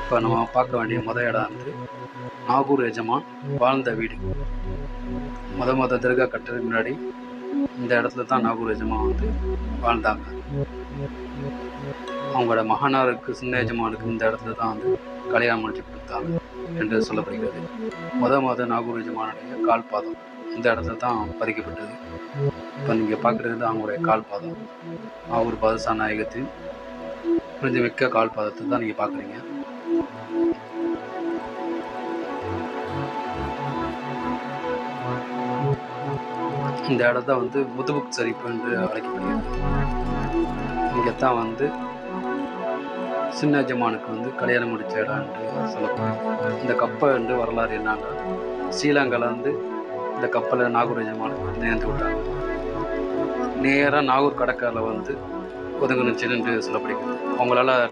இப்போ நம்ம பார்க்க வேண்டிய இடம் வந்து நாகூர் எஜமான் வாழ்ந்த வீடு. தர்கா கட்டுறதுக்கு முன்னாடி இந்த இடத்துல தான் நாகூர் எஜமான் வந்து வாழ்ந்தாங்க. அவங்களோட மகனாருக்கு சின்ன எஜமானுக்கு இந்த இடத்துல தான் வந்து கல்யாணம் முடிச்சு கொடுத்தாங்க என்று சொல்லப்படுகிறது. நாகூர் எஜமானுடைய கால் பாதம் இந்த இடத்துல தான் பதிக்கப்பட்டது. இப்போ நீங்கள் பார்க்குறது அவங்களுடைய கால் பாதம். நாகூர் பாதுஷா நாயகத்தின் கொஞ்சம் மிக்க கால் பாதத்தை தான் நீங்கள் பார்க்குறீங்க. இந்த இடத்த வந்து முதுபுக் சரிப்பு என்று அழைக்கப்படுகிறது. இங்கே தான் வந்து சின்ன எஜமானுக்கு வந்து கல்யாணம் முடித்த இடம் என்று சொல்லப்படுது. இந்த கப்பல் என்று வரலாறு என்னன்னா, ஸ்ரீலங்காலேருந்து இந்த கப்பலை நாகூர் எஜமானுக்கு நேர்ந்து விட்டாங்க. நேராக நாகூர் கடற்கரையில் வந்து ஒதுங்கணுச்சுன்னு சொல்லப்படுகிறது. அவங்களால